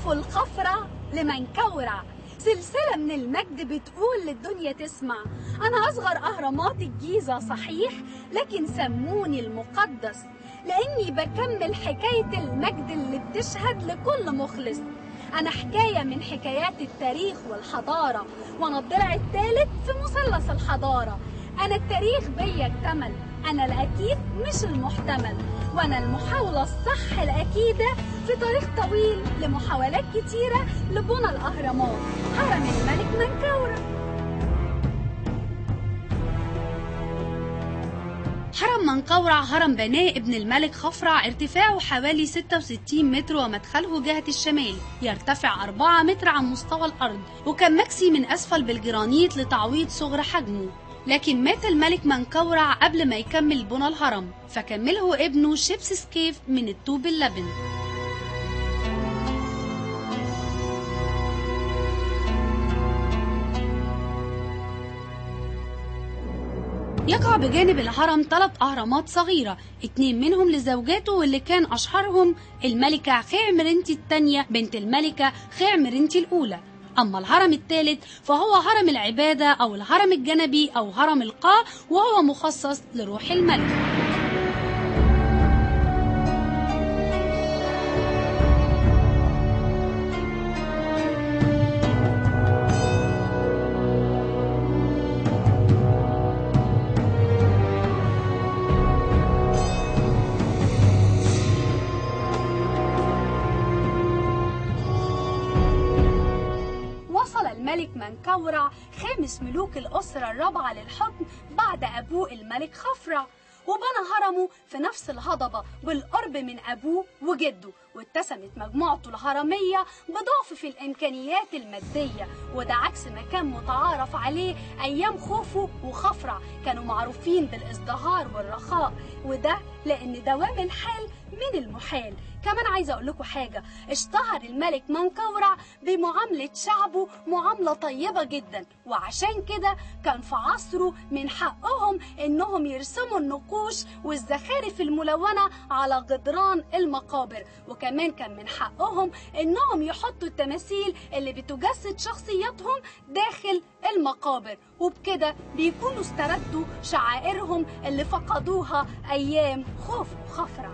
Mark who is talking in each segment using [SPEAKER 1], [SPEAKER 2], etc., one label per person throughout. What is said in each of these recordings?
[SPEAKER 1] خوفو الخفرع لمنكورع، سلسلة من المجد بتقول للدنيا تسمع. أنا أصغر أهرامات الجيزة صحيح، لكن سموني المقدس، لأني بكمل حكاية المجد اللي بتشهد لكل مخلص. أنا حكاية من حكايات التاريخ والحضارة، وأنا الضلع الثالث في مثلث الحضارة. أنا التاريخ بيا اكتمل، أنا الأكيد مش المحتمل، وأنا المحاولة الصح الأكيدة في طريق طويل لمحاولات كتيرة لبنى الأهرامات. هرم الملك منكورع. هرم منكورع هرم بناه ابن الملك خفرع، ارتفاعه حوالي 66 متر ومدخله جهة الشمال، يرتفع 4 متر عن مستوى الأرض، وكان مكسي من أسفل بالجرانيت لتعويض صغر حجمه. لكن مات الملك منكورع قبل ما يكمل بنى الهرم، فكمله ابنه شيبسسكيف من الطوب اللبن. يقع بجانب الهرم 3 أهرامات صغيرة، 2 منهم لزوجاته، واللي كان أشهرهم الملكة خيعمرنتي الثانية بنت الملكة خيعمرنتي الأولى. أما الهرم الثالث فهو هرم العبادة أو الهرم الجنبي أو هرم القاع، وهو مخصص لروح الملك. الملك منكورع خامس ملوك الأسرة الرابعة للحكم بعد أبوه الملك خفرع، وبنى هرمه في نفس الهضبة بالقرب من أبوه وجده، واتسمت مجموعته الهرمية بضعف في الإمكانيات المادية، وده عكس ما كان متعارف عليه أيام خوفو وخفرع، كانوا معروفين بالازدهار والرخاء، وده لأن دوام الحال من المحال. كمان عايزة أقول لكم حاجة، اشتهر الملك منكورع بمعاملة شعبه معاملة طيبة جدا، وعشان كده كان في عصره من حقهم إنهم يرسموا النقوش والزخارف الملونة على جدران المقابر، وكمان كان من حقهم إنهم يحطوا التماثيل اللي بتجسد شخصياتهم داخل المقابر، وبكده بيكونوا استردوا شعائرهم اللي فقدوها أيام خوف وخفرع.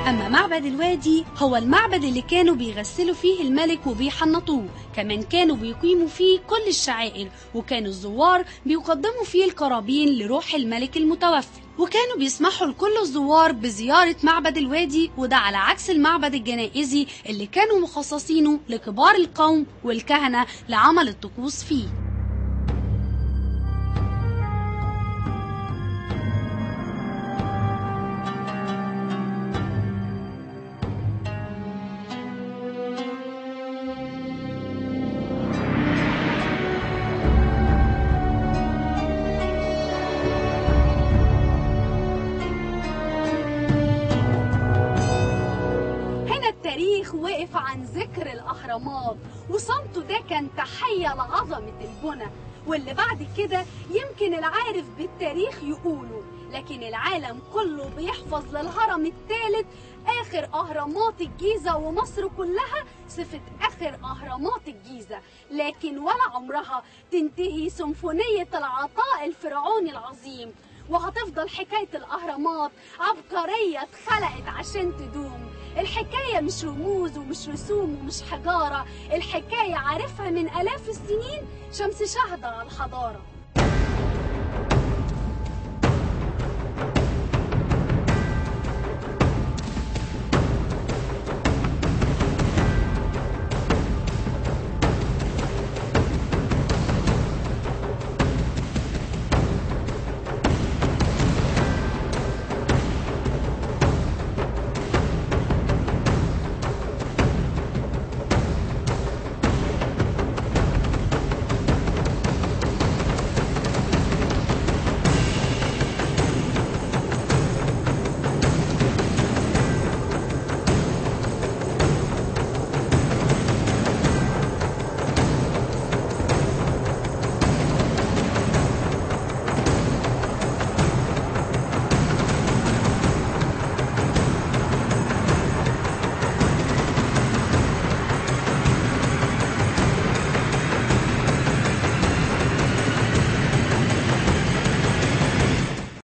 [SPEAKER 1] أما معبد الوادي هو المعبد اللي كانوا بيغسلوا فيه الملك وبيحنطوه، كمان كانوا بيقيموا فيه كل الشعائر، وكان الزوار بيقدموا فيه القرابين لروح الملك المتوفي، وكانوا بيسمحوا لكل الزوار بزيارة معبد الوادي، وده على عكس المعبد الجنائزي اللي كانوا مخصصينه لكبار القوم والكهنة لعمل الطقوس فيه. التاريخ وقف عن ذكر الأهرامات، وصمته ده كان تحية لعظمة البنى، واللي بعد كده يمكن العارف بالتاريخ يقوله، لكن العالم كله بيحفظ للهرم الثالث آخر أهرامات الجيزة، ومصر كلها صفة آخر أهرامات الجيزة، لكن ولا عمرها تنتهي سيمفونية العطاء الفرعوني العظيم، وهتفضل حكاية الأهرامات عبقرية اتخلقت عشان تدوم. الحكاية مش رموز ومش رسوم ومش حجارة، الحكاية عارفها من آلاف السنين شمس شاهدة على الحضارة.